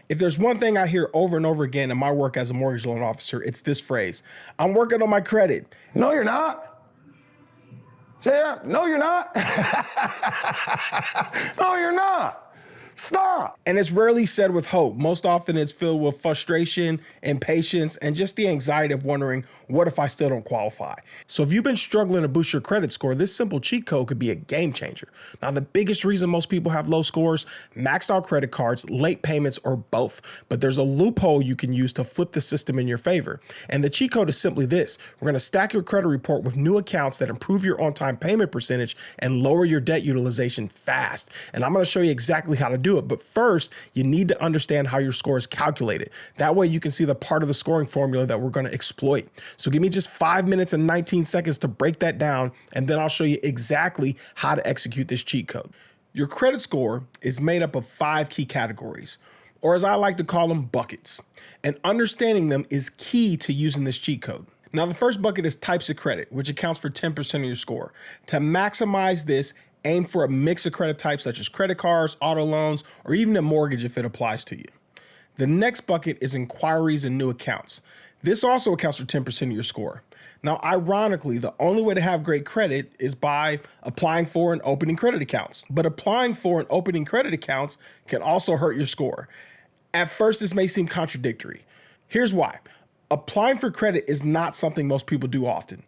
If there's one thing I hear over and over again in my work as a mortgage loan officer, it's this phrase: I'm working on my credit. No, you're not. Yeah, no, you're not. No, you're not. Stop. And it's rarely said with hope. Most often it's filled with frustration, impatience, and just the anxiety of wondering, what if I still don't qualify? So if you've been struggling to boost your credit score, this simple cheat code could be a game changer. Now, the biggest reason most people have low scores: maxed out credit cards, late payments, or both. But there's a loophole you can use to flip the system in your favor. And the cheat code is simply this: we're going to stack your credit report with new accounts that improve your on-time payment percentage and lower your debt utilization fast. And I'm going to show you exactly how to do it. But first, you need to understand how your score is calculated. That way you can see the part of the scoring formula that we're going to exploit. So give me just 5 minutes and 19 seconds to break that down, and then I'll show you exactly how to execute this cheat code. Your credit score is made up of 5 key categories, or as I like to call them, buckets. And understanding them is key to using this cheat code. Now, the first bucket is types of credit, which accounts for 10% of your score. To maximize this, aim for a mix of credit types such as credit cards, auto loans, or even a mortgage if it applies to you. The next bucket is inquiries and new accounts. This also accounts for 10% of your score. Now, ironically, the only way to have great credit is by applying for and opening credit accounts. But applying for and opening credit accounts can also hurt your score. At first, this may seem contradictory. Here's why. Applying for credit is not something most people do often.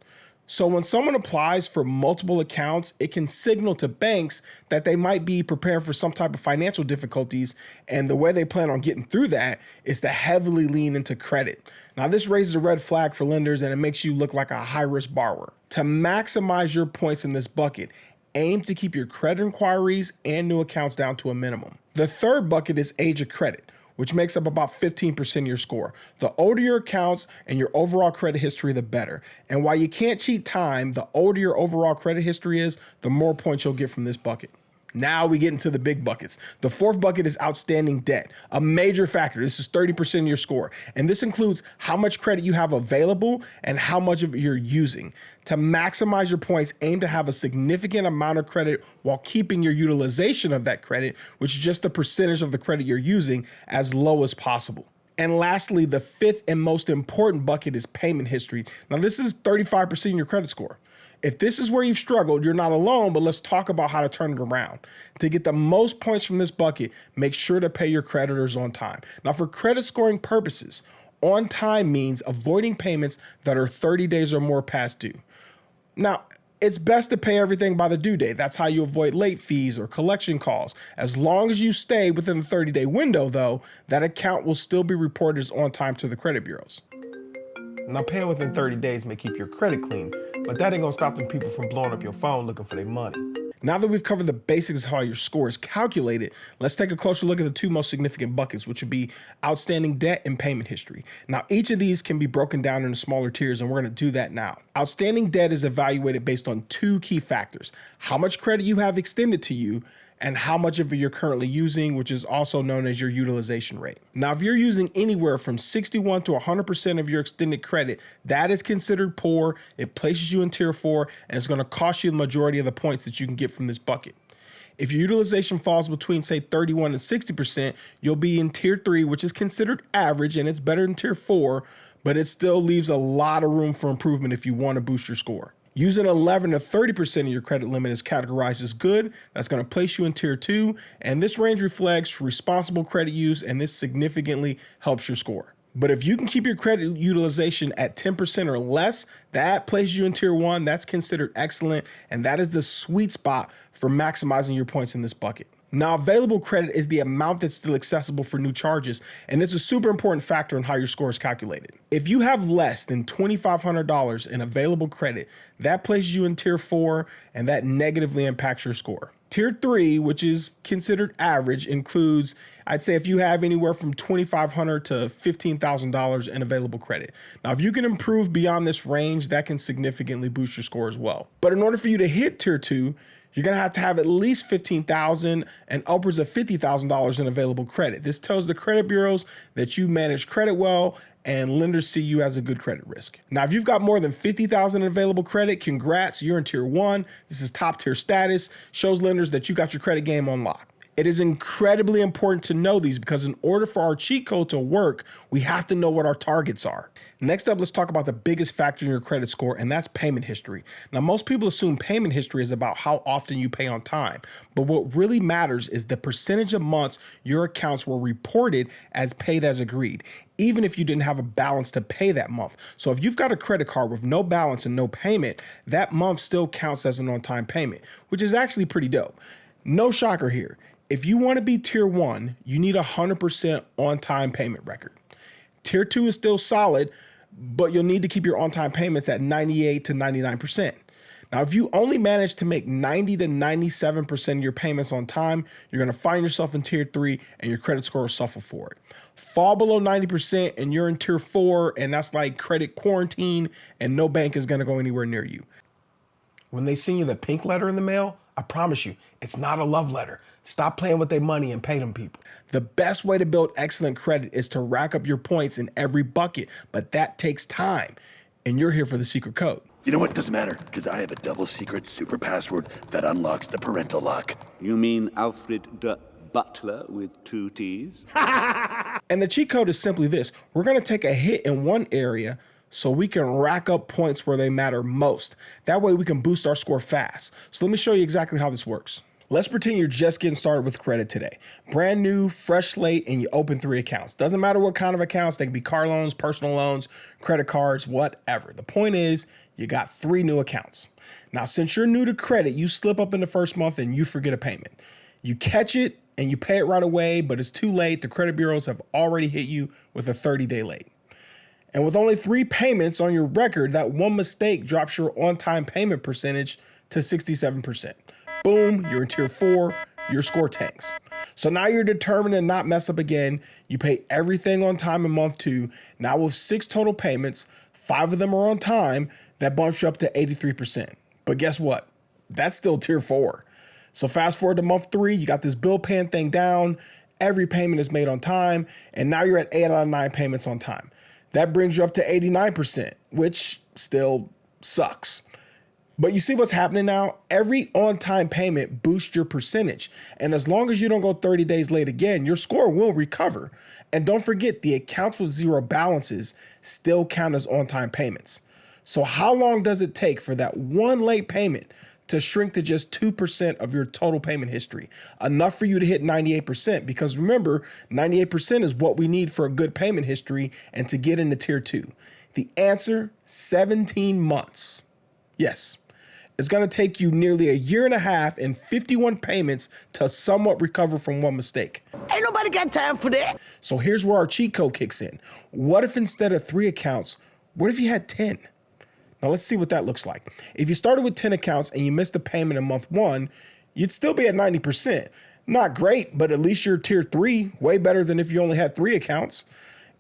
So when someone applies for multiple accounts, it can signal to banks that they might be preparing for some type of financial difficulties, and the way they plan on getting through that is to heavily lean into credit. Now, this raises a red flag for lenders, and it makes you look like a high-risk borrower. To maximize your points in this bucket, aim to keep your credit inquiries and new accounts down to a minimum. The third bucket is age of credit, which makes up about 15% of your score. The older your accounts and your overall credit history, the better. And while you can't cheat time, the older your overall credit history is, the more points you'll get from this bucket. Now we get into the big buckets. The fourth bucket is outstanding debt, a major factor. This is 30% of your score. And this includes how much credit you have available and how much of it you're using. To maximize your points, aim to have a significant amount of credit while keeping your utilization of that credit, which is just the percentage of the credit you're using, as low as possible. And lastly, the fifth and most important bucket is payment history. Now, this is 35% of your credit score. If this is where you've struggled, you're not alone, but let's talk about how to turn it around. To get the most points from this bucket, make sure to pay your creditors on time. Now, for credit scoring purposes, on time means avoiding payments that are 30 days or more past due. Now, it's best to pay everything by the due date. That's how you avoid late fees or collection calls. As long as you stay within the 30-day window, though, that account will still be reported as on time to the credit bureaus. Now, paying within 30 days may keep your credit clean, but that ain't gonna stop them people from blowing up your phone looking for their money. Now that we've covered the basics of how your score is calculated, let's take a closer look at the two most significant buckets, which would be outstanding debt and payment history. Now, each of these can be broken down into smaller tiers, and we're gonna do that now. Outstanding debt is evaluated based on 2 key factors: how much credit you have extended to you, and how much of it you're currently using, which is also known as your utilization rate. Now, if you're using anywhere from 61 to 100% of your extended credit, that is considered poor. It places you in tier 4, and it's gonna cost you the majority of the points that you can get from this bucket. If your utilization falls between, say, 31 and 60%, you'll be in tier 3, which is considered average, and it's better than tier 4, but it still leaves a lot of room for improvement if you wanna boost your score. Using 11 to 30% of your credit limit is categorized as good. That's going to place you in tier 2, and this range reflects responsible credit use, and this significantly helps your score. But if you can keep your credit utilization at 10% or less, that places you in tier 1. That's considered excellent, and that is the sweet spot for maximizing your points in this bucket. Now, available credit is the amount that's still accessible for new charges, and it's a super important factor in how your score is calculated. If you have less than $2,500 in available credit, that places you in tier 4, and that negatively impacts your score. Tier 3, which is considered average, includes, I'd say, if you have anywhere from $2,500 to $15,000 in available credit. Now, if you can improve beyond this range, that can significantly boost your score as well. But in order for you to hit tier 2, you're going to have at least $15,000 and upwards of $50,000 in available credit. This tells the credit bureaus that you manage credit well, and lenders see you as a good credit risk. Now, if you've got more than $50,000 in available credit, congrats, you're in tier 1. This is top tier status, shows lenders that you got your credit game on lock. It is incredibly important to know these because in order for our cheat code to work, we have to know what our targets are. Next up, let's talk about the biggest factor in your credit score, and that's payment history. Now, most people assume payment history is about how often you pay on time, but what really matters is the percentage of months your accounts were reported as paid as agreed, even if you didn't have a balance to pay that month. So if you've got a credit card with no balance and no payment, that month still counts as an on-time payment, which is actually pretty dope. No shocker here. If you want to be tier 1, you need 100% on-time payment record. Tier 2 is still solid, but you'll need to keep your on-time payments at 98 to 99%. Now, if you only manage to make 90 to 97% of your payments on time, you're going to find yourself in tier 3 and your credit score will suffer for it. Fall below 90% and you're in tier 4, and that's like credit quarantine, and no bank is going to go anywhere near you. When they send you the pink letter in the mail, I promise you, it's not a love letter. Stop playing with their money and pay them people. The best way to build excellent credit is to rack up your points in every bucket, but that takes time, and you're here for the secret code. You know what? Doesn't matter, because I have a double secret super password that unlocks the parental lock. You mean Alfred the Butler with 2 T's? And the cheat code is simply this. We're going to take a hit in one area so we can rack up points where they matter most. That way we can boost our score fast. So let me show you exactly how this works. Let's pretend you're just getting started with credit today. Brand new, fresh slate, and you open 3 accounts. Doesn't matter what kind of accounts. They can be car loans, personal loans, credit cards, whatever. The point is you got 3 new accounts. Now, since you're new to credit, you slip up in the first month and you forget a payment. You catch it and you pay it right away, but it's too late. The credit bureaus have already hit you with a 30-day late. And with only 3 payments on your record, that one mistake drops your on-time payment percentage to 67%. Boom, you're in tier 4, your score tanks. So now you're determined to not mess up again. You pay everything on time in month 2. Now with 6 total payments, 5 of them are on time, that bumps you up to 83%. But guess what? That's still tier 4. So fast forward to month 3, you got this bill paying thing down, every payment is made on time, and now you're at 8 out of 9 payments on time. That brings you up to 89%, which still sucks. But you see what's happening now? Every on-time payment boosts your percentage. And as long as you don't go 30 days late again, your score will recover. And don't forget, the accounts with 0 balances still count as on-time payments. So how long does it take for that one late payment to shrink to just 2% of your total payment history? Enough for you to hit 98%, because remember, 98% is what we need for a good payment history and to get into tier 2. The answer, 17 months. Yes. It's going to take you nearly a year and a half and 51 payments to somewhat recover from one mistake. Ain't nobody got time for that. So here's where our cheat code kicks in. What if instead of 3 accounts, what if you had 10? Now let's see what that looks like. If you started with 10 accounts and you missed a payment in month 1, you'd still be at 90%. Not great, but at least you're tier 3, way better than if you only had 3 accounts.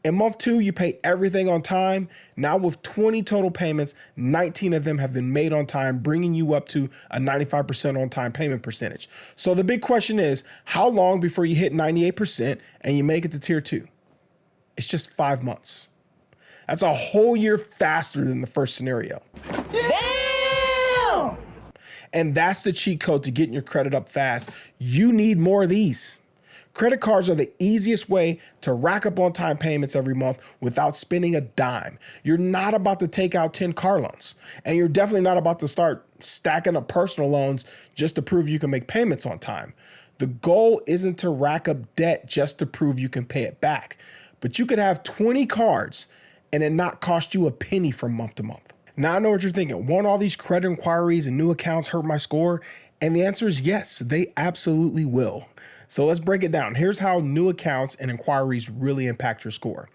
In month 2, you pay everything on time. Now with 20 total payments, 19 of them have been made on time, bringing you up to a 95% on time payment percentage. So the big question is, how long before you hit 98% and you make it to tier 2? It's just 5 months. That's a whole year faster than the first scenario. Damn! And that's the cheat code to getting your credit up fast. You need more of these. Credit cards are the easiest way to rack up on-time payments every month without spending a dime. You're not about to take out 10 car loans, and you're definitely not about to start stacking up personal loans just to prove you can make payments on time. The goal isn't to rack up debt just to prove you can pay it back, but you could have 20 cards and it not cost you a penny from month to month. Now I know what you're thinking. Won't all these credit inquiries and new accounts hurt my score? And the answer is yes, they absolutely will. So let's break it down. Here's how new accounts and inquiries really impact your score.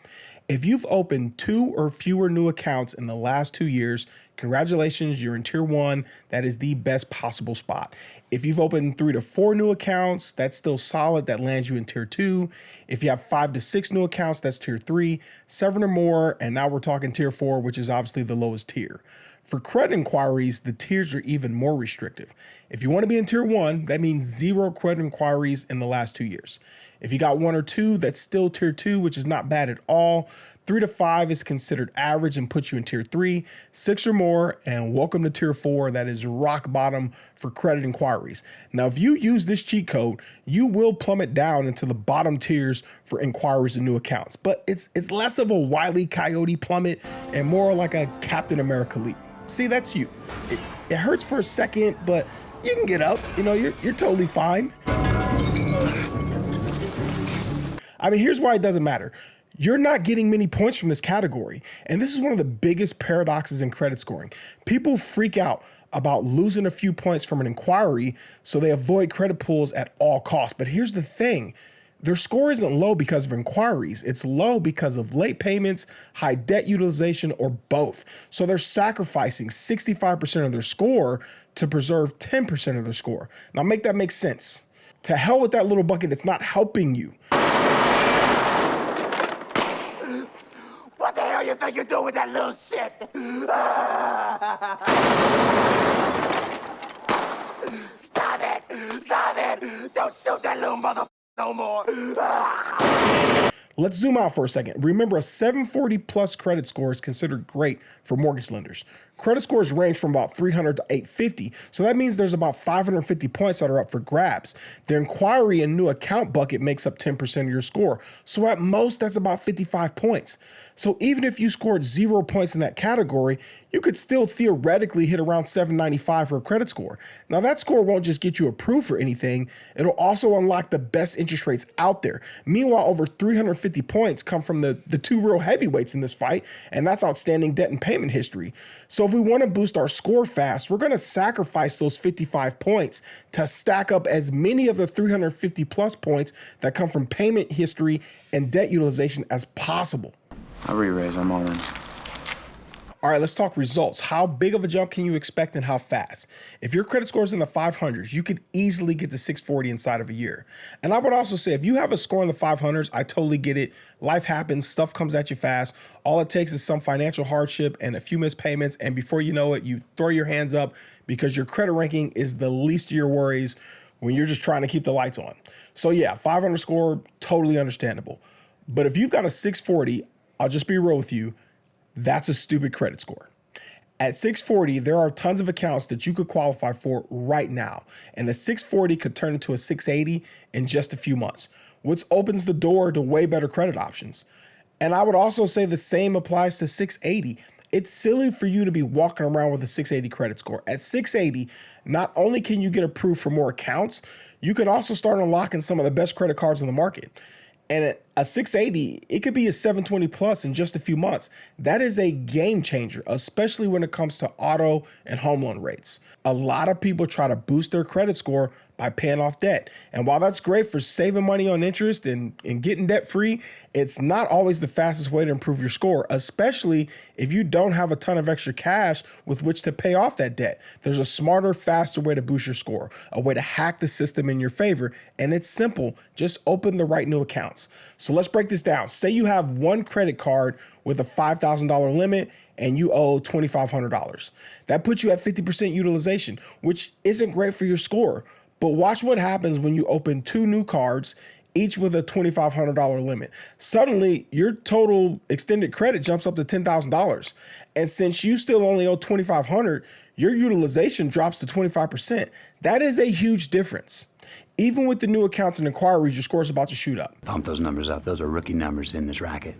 If you've opened 2 or fewer new accounts in the last 2 years, congratulations, you're in tier 1. That is the best possible spot. If you've opened 3 to 4 new accounts, that's still solid. That lands you in tier 2. If you have 5 to 6 new accounts, that's tier 3, 7 or more. And now we're talking tier 4, which is obviously the lowest tier. For credit inquiries, the tiers are even more restrictive. If you want to be in tier 1, that means 0 credit inquiries in the last 2 years. If you got 1 or 2, that's still tier 2, which is not bad at all. 3 to 5 is considered average and puts you in tier 3, 6 or more, and welcome to tier 4. That is rock bottom for credit inquiries. Now, if you use this cheat code, you will plummet down into the bottom tiers for inquiries and new accounts. But it's less of a Wile E. Coyote plummet and more like a Captain America leap. See, that's you. It hurts for a second, but you can get up. You know, you're totally fine. I mean, here's why it doesn't matter. You're not getting many points from this category. And this is one of the biggest paradoxes in credit scoring. People freak out about losing a few points from an inquiry, so they avoid credit pulls at all costs. But here's the thing. Their score isn't low because of inquiries. It's low because of late payments, high debt utilization, or both. So they're sacrificing 65% of their score to preserve 10% of their score. Now make that make sense. To hell with that little bucket, it's not helping you. What the hell you think you're doing with that little shit? Stop it! Stop it! Don't shoot that little mother no more. Let's zoom out for a second. Remember, a 740 plus credit score is considered great for mortgage lenders. Credit scores range from about 300 to 850, so that means there's about 550 points that are up for grabs. The inquiry and new account bucket makes up 10% of your score, so at most that's about 55 points. So even if you scored 0 points in that category, you could still theoretically hit around 795 for a credit score. Now that score won't just get you approved for anything, it'll also unlock the best interest rates out there. Meanwhile, over 350 points come from the two real heavyweights in this fight, and that's outstanding debt and payment history. So if we want to boost our score fast, we're going to sacrifice those 55 points to stack up as many of the 350 plus points that come from payment history and debt utilization as possible. I'll re-raise, I'm all in. All right, let's talk results. How big of a jump can you expect and how fast? If your credit score is in the 500s, you could easily get to 640 inside of a year. And I would also say if you have a score in the 500s, I totally get it. Life happens, stuff comes at you fast. All it takes is some financial hardship and a few missed payments, and before you know it, you throw your hands up because your credit ranking is the least of your worries when you're just trying to keep the lights on. So yeah, 500 score, totally understandable. But if you've got a 640, I'll just be real with you, that's a stupid credit score. At 640, there are tons of accounts that you could qualify for right now, and a 640 could turn into a 680 in just a few months, which opens the door to way better credit options. And I would also say the same applies to 680. It's silly for you to be walking around with a 680 credit score. At 680, not only can you get approved for more accounts, you can also start unlocking some of the best credit cards in the market. And at a 680, it could be a 720 plus in just a few months. That is a game changer, especially when it comes to auto and home loan rates. A lot of people try to boost their credit score by paying off debt. And while that's great for saving money on interest and getting debt free, it's not always the fastest way to improve your score, especially if you don't have a ton of extra cash with which to pay off that debt. There's a smarter, faster way to boost your score, a way to hack the system in your favor. And it's simple. Just open the right new accounts. So let's break this down. Say you have one credit card with a $5,000 limit and you owe $2,500. That puts you at 50% utilization, which isn't great for your score. But watch what happens when you open 2 new cards, each with a $2,500 limit. Suddenly, your total extended credit jumps up to $10,000. And since you still only owe $2,500, your utilization drops to 25%. That is a huge difference. Even with the new accounts and inquiries, your score is about to shoot up. Pump those numbers up. Those are rookie numbers in this racket.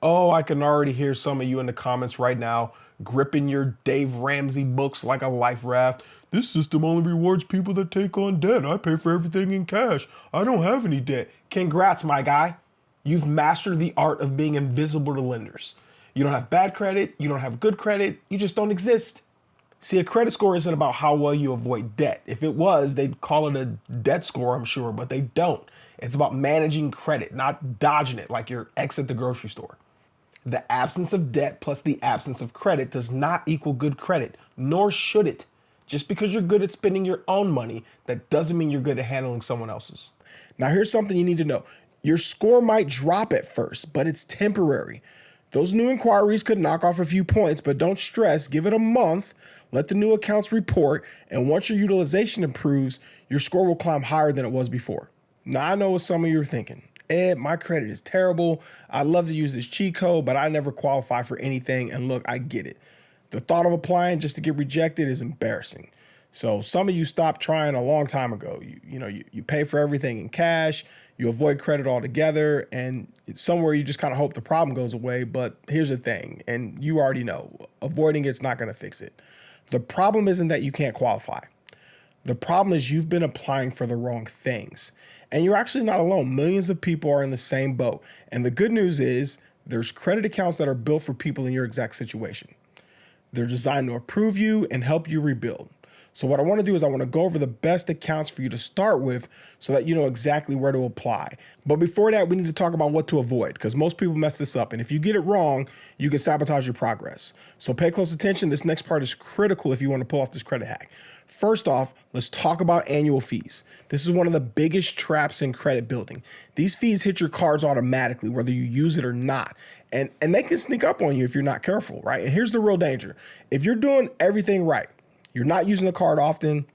Oh, I can already hear some of you in the comments right now, gripping your Dave Ramsey books like a life raft. This system only rewards people that take on debt. I pay for everything in cash. I don't have any debt. Congrats, my guy. You've mastered the art of being invisible to lenders. You don't have bad credit. You don't have good credit. You just don't exist. See, a credit score isn't about how well you avoid debt. If it was, they'd call it a debt score, I'm sure, but they don't. It's about managing credit, not dodging it like your ex at the grocery store. The absence of debt plus the absence of credit does not equal good credit, nor should it. Just because you're good at spending your own money, that doesn't mean you're good at handling someone else's. Now, here's something you need to know. Your score might drop at first, but it's temporary. Those new inquiries could knock off a few points, but don't stress. Give it a month, let the new accounts report, and once your utilization improves, your score will climb higher than it was before. Now, I know what some of you are thinking. Ed, my credit is terrible. I'd love to use this cheat code, but I never qualify for anything. And look, I get it. The thought of applying just to get rejected is embarrassing. So some of you stopped trying a long time ago. You pay for everything in cash, you avoid credit altogether, and somewhere you just kind of hope the problem goes away. But here's the thing, and you already know, avoiding it's not going to fix it. The problem isn't that you can't qualify. The problem is you've been applying for the wrong things. And you're actually not alone. Millions of people are in the same boat. And the good news is there's credit accounts that are built for people in your exact situation. They're designed to approve you and help you rebuild. So what I want to do is I want to go over the best accounts for you to start with so that you know exactly where to apply. But before that, we need to talk about what to avoid, because most people mess this up. And if you get it wrong, you can sabotage your progress. So pay close attention. This next part is critical if you want to pull off this credit hack. First off, let's talk about annual fees. This is one of the biggest traps in credit building. These fees hit your cards automatically, whether you use it or not. And they can sneak up on you if you're not careful, right? And here's the real danger. If you're doing everything right, you're not using the card often,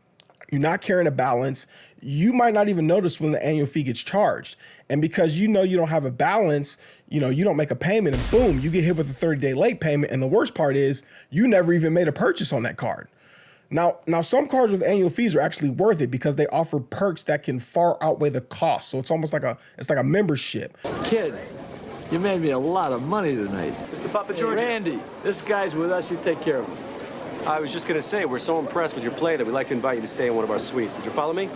you're not carrying a balance, you might not even notice when the annual fee gets charged. And because you know you don't have a balance, you don't make a payment, and boom, you get hit with a 30-day late payment. And the worst part is you never even made a purchase on that card. Now some cards with annual fees are actually worth it because they offer perks that can far outweigh the cost. So it's almost like a membership. Kid, you made me a lot of money tonight. Mr. Papa George. Randy, this guy's with us. You take care of him. I was just going to say, we're so impressed with your play that we'd like to invite you to stay in one of our suites. Did you follow me?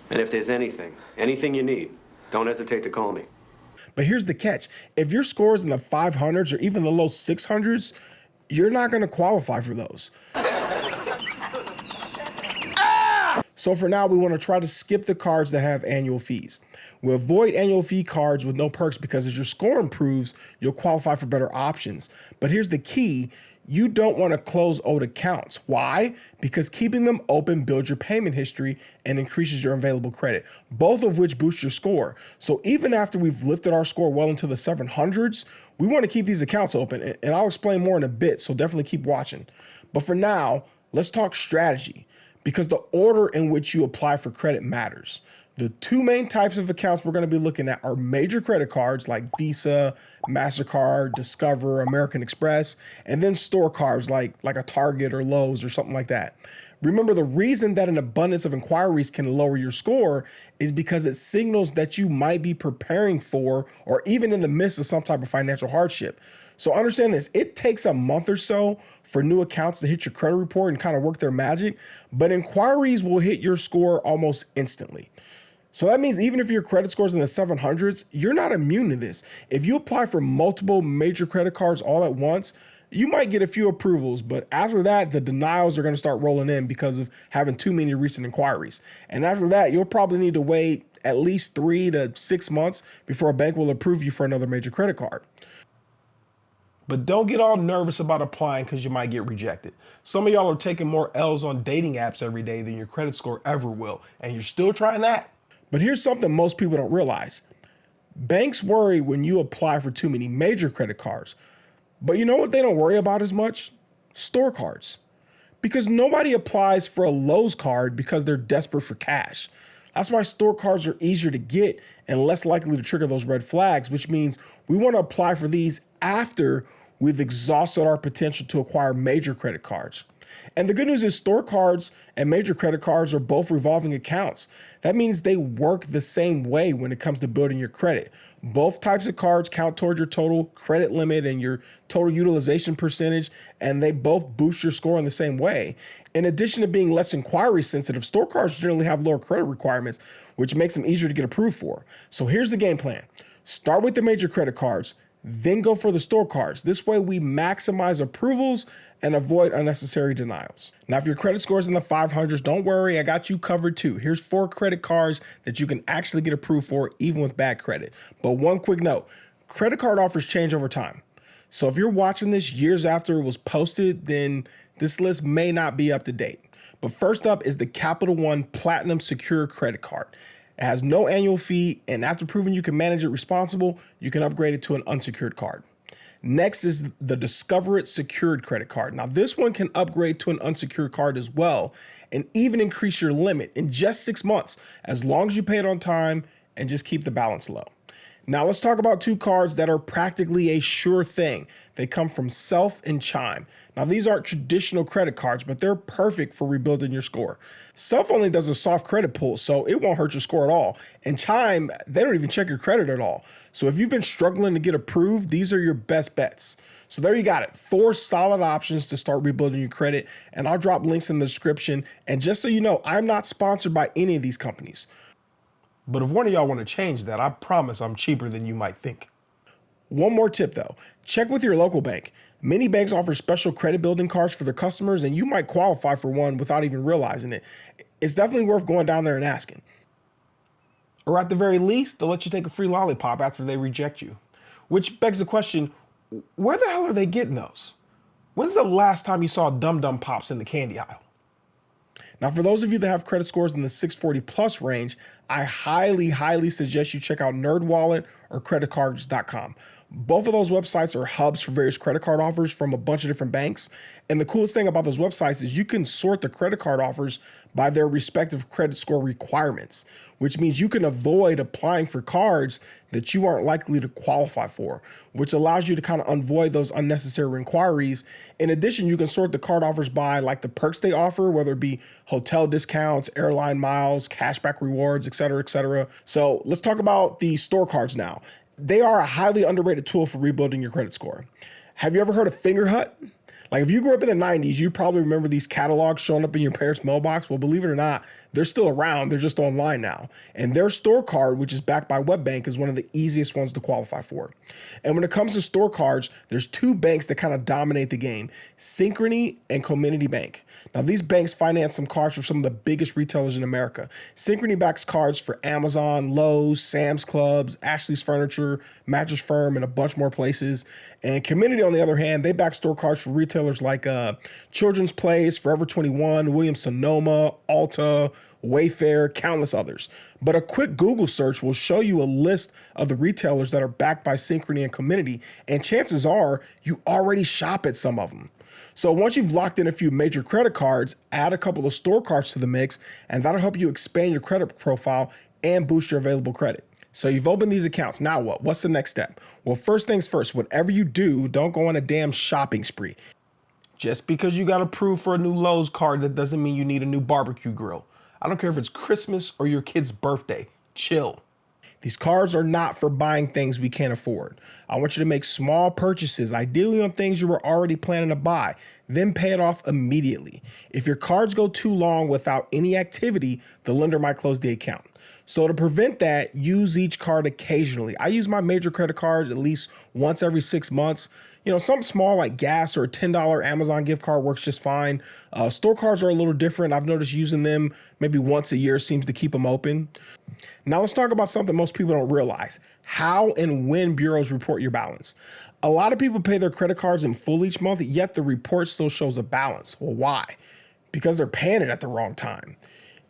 And if there's anything you need, don't hesitate to call me. But here's the catch. If your score is in the 500s or even the low 600s, you're not going to qualify for those. So for now, we want to try to skip the cards that have annual fees. We avoid annual fee cards with no perks because as your score improves, you'll qualify for better options. But here's the key. You don't want to close old accounts. Why? Because keeping them open builds your payment history and increases your available credit, both of which boost your score. So even after we've lifted our score well into the 700s, we want to keep these accounts open. And I'll explain more in a bit, so definitely keep watching. But for now, let's talk strategy, because the order in which you apply for credit matters. The two main types of accounts we're going to be looking at are major credit cards like Visa, MasterCard, Discover, American Express, and then store cards like a Target or Lowe's or something like that. Remember, the reason that an abundance of inquiries can lower your score is because it signals that you might be preparing for or even in the midst of some type of financial hardship. So understand this, it takes a month or so for new accounts to hit your credit report and kind of work their magic, but inquiries will hit your score almost instantly. So that means even if your credit score is in the 700s, you're not immune to this. If you apply for multiple major credit cards all at once, you might get a few approvals, but after that, the denials are going to start rolling in because of having too many recent inquiries. And after that, you'll probably need to wait at least 3 to 6 months before a bank will approve you for another major credit card. But don't get all nervous about applying because you might get rejected. Some of y'all are taking more L's on dating apps every day than your credit score ever will, and you're still trying that. But here's something most people don't realize. Banks worry when you apply for too many major credit cards. But you know what they don't worry about as much? Store cards. Because nobody applies for a Lowe's card because they're desperate for cash. That's why store cards are easier to get and less likely to trigger those red flags, which means we want to apply for these after we've exhausted our potential to acquire major credit cards. And the good news is store cards and major credit cards are both revolving accounts. That means they work the same way when it comes to building your credit. Both types of cards count toward your total credit limit and your total utilization percentage, and they both boost your score in the same way. In addition to being less inquiry sensitive, store cards generally have lower credit requirements, which makes them easier to get approved for. So here's the game plan. Start with the major credit cards, then go for the store cards. This way we maximize approvals and avoid unnecessary denials. Now, if your credit score is in the 500s, don't worry, I got you covered too. Here's 4 credit cards that you can actually get approved for even with bad credit. But one quick note, credit card offers change over time. So if you're watching this years after it was posted, then this list may not be up to date. But first up is the Capital One Platinum Secure Credit Card. It has no annual fee, and after proving you can manage it responsible, you can upgrade it to an unsecured card. Next is the Discover It secured credit card. Now this one can upgrade to an unsecured card as well and even increase your limit in just 6 months as long as you pay it on time and just keep the balance low. Now let's talk about two cards that are practically a sure thing. They come from Self and Chime. Now these aren't traditional credit cards, but they're perfect for rebuilding your score. Self only does a soft credit pull, so it won't hurt your score at all. And Chime, they don't even check your credit at all. So if you've been struggling to get approved, these are your best bets. So there you got it, 4 solid options to start rebuilding your credit. And I'll drop links in the description. And just so you know, I'm not sponsored by any of these companies. But if one of y'all want to change that, I promise I'm cheaper than you might think. One more tip though, check with your local bank. Many banks offer special credit building cards for their customers and you might qualify for one without even realizing it. It's definitely worth going down there and asking. Or at the very least, they'll let you take a free lollipop after they reject you. Which begs the question, where the hell are they getting those? When's the last time you saw Dum Dum Pops in the candy aisle? Now, for those of you that have credit scores in the 640 plus range, I highly suggest you check out NerdWallet or creditcards.com. Both of those websites are hubs for various credit card offers from a bunch of different banks. And the coolest thing about those websites is you can sort the credit card offers by their respective credit score requirements, which means you can avoid applying for cards that you aren't likely to qualify for, which allows you to kind of avoid those unnecessary inquiries. In addition, you can sort the card offers by like the perks they offer, whether it be hotel discounts, airline miles, cashback rewards, et cetera. So let's talk about the store cards now. They are a highly underrated tool for rebuilding your credit score. Have you ever heard of Fingerhut? Like if you grew up in the 90s, you probably remember these catalogs showing up in your parents' mailbox. Well, believe it or not, they're still around. They're just online now. And their store card, which is backed by WebBank, is one of the easiest ones to qualify for. And when it comes to store cards, there's 2 banks that kind of dominate the game, Synchrony and Community Bank. Now, these banks finance some cards for some of the biggest retailers in America. Synchrony backs cards for Amazon, Lowe's, Sam's Clubs, Ashley's Furniture, Mattress Firm, and a bunch more places. And Community, on the other hand, they back store cards for retailers like Children's Place, Forever 21, Williams-Sonoma, Ulta, Wayfair, countless others. But a quick Google search will show you a list of the retailers that are backed by Synchrony and Community, and chances are you already shop at some of them. So once you've locked in a few major credit cards, add a couple of store cards to the mix, and that'll help you expand your credit profile and boost your available credit. So you've opened these accounts. Now what? What's the next step? Well, first things first, whatever you do, don't go on a damn shopping spree. Just because you got approved for a new Lowe's card, that doesn't mean you need a new barbecue grill. I don't care if it's Christmas or your kid's birthday. Chill. These cards are not for buying things we can't afford. I want you to make small purchases, ideally on things you were already planning to buy, then pay it off immediately. If your cards go too long without any activity, the lender might close the account. So to prevent that, use each card occasionally. I use my major credit cards at least once every 6 months. You know, something small like gas or a $10 Amazon gift card works just fine. Store cards are a little different. I've noticed using them maybe once a year seems to keep them open. Now let's talk about something most people don't realize: how and when bureaus report your balance. A lot of people pay their credit cards in full each month, yet the report still shows a balance. Well, why? Because they're paying it at the wrong time.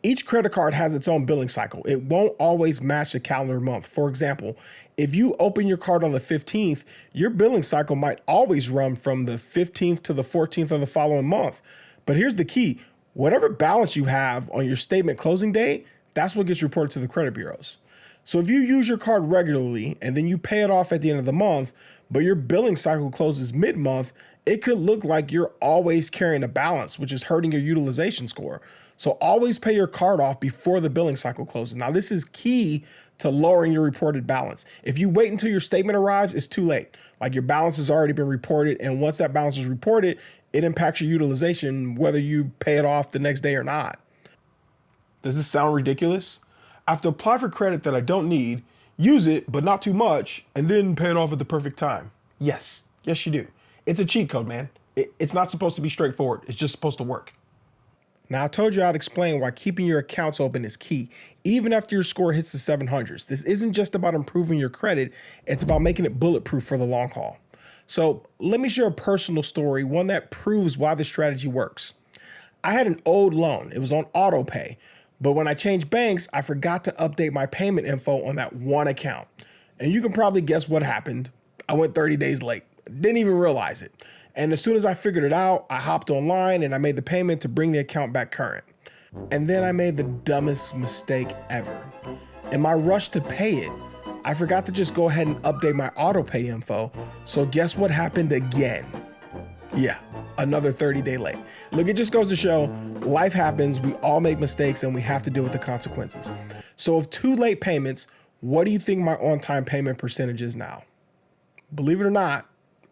Each credit card has its own billing cycle. It won't always match the calendar month. For example, if you open your card on the 15th, your billing cycle might always run from the 15th to the 14th of the following month. But here's the key: whatever balance you have on your statement closing date, that's what gets reported to the credit bureaus. So if you use your card regularly and then you pay it off at the end of the month, but your billing cycle closes mid-month, it could look like you're always carrying a balance, which is hurting your utilization score. So always pay your card off before the billing cycle closes. Now, this is key to lowering your reported balance. If you wait until your statement arrives, it's too late. Like, your balance has already been reported, and once that balance is reported, it impacts your utilization, whether you pay it off the next day or not. Does this sound ridiculous? I have to apply for credit that I don't need, use it, but not too much, and then pay it off at the perfect time. Yes, you do. It's a cheat code, man. It's not supposed to be straightforward. It's just supposed to work. Now, I told you I'd explain why keeping your accounts open is key, even after your score hits the 700s. This isn't just about improving your credit, it's about making it bulletproof for the long haul. So let me share a personal story, one that proves why this strategy works. I had an old loan. It was on auto pay, but when I changed banks, I forgot to update my payment info on that one account. And you can probably guess what happened. I went 30 days late. Didn't even realize it. And as soon as I figured it out, I hopped online and I made the payment to bring the account back current. And then I made the dumbest mistake ever. In my rush to pay it, I forgot to just go ahead and update my auto pay info. So guess what happened again? Yeah, another 30-day late. Look, it just goes to show life happens. We all make mistakes and we have to deal with the consequences. So of 2 late payments, what do you think my on-time payment percentage is now? Believe it or not,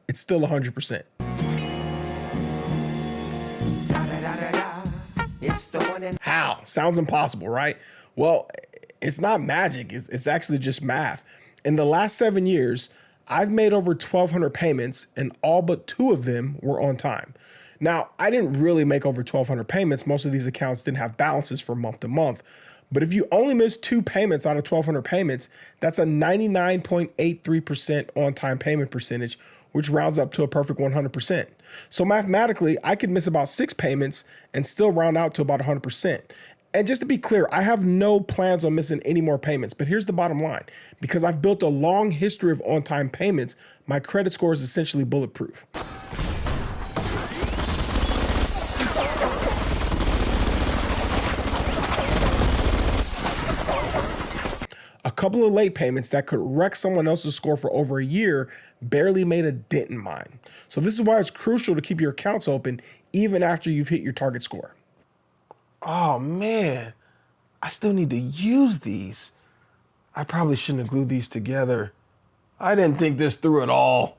it's still 100%. How? Sounds impossible, right? Well, it's not magic. It's actually just math. In the last 7 years, I've made over 1,200 payments and all but 2 of them were on time. Now, I didn't really make over 1,200 payments. Most of these accounts didn't have balances from month to month. But if you only miss 2 payments out of 1,200 payments, that's a 99.83% on-time payment percentage, which rounds up to a perfect 100%. So mathematically, I could miss about 6 payments and still round out to about 100%. And just to be clear, I have no plans on missing any more payments, but here's the bottom line. Because I've built a long history of on-time payments, my credit score is essentially bulletproof. A couple of late payments that could wreck someone else's score for over a year barely made a dent in mine. So this is why it's crucial to keep your accounts open even after you've hit your target score. Oh man, I still need to use these. I probably shouldn't have glued these together. I didn't think this through at all.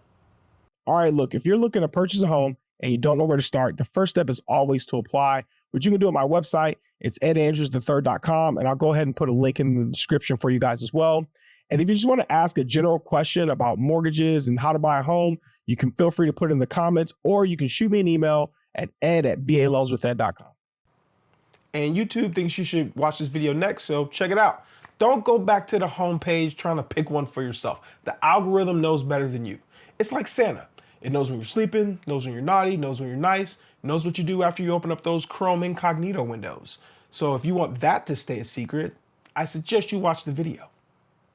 All right, look, if you're looking to purchase a home and you don't know where to start, the first step is always to apply, which you can do on my website. It's edandrewsthird.com, and I'll go ahead and put a link in the description for you guys as well. And if you just want to ask a general question about mortgages and how to buy a home, you can feel free to put it in the comments, or you can shoot me an email at ed@valoanswithed.com. And YouTube thinks you should watch this video next, so check it out. Don't go back to the home page trying to pick one for yourself. The algorithm knows better than you. It's like Santa. It knows when you're sleeping, knows when you're naughty, knows when you're nice, knows what you do after you open up those Chrome incognito windows. So if you want that to stay a secret, I suggest you watch the video.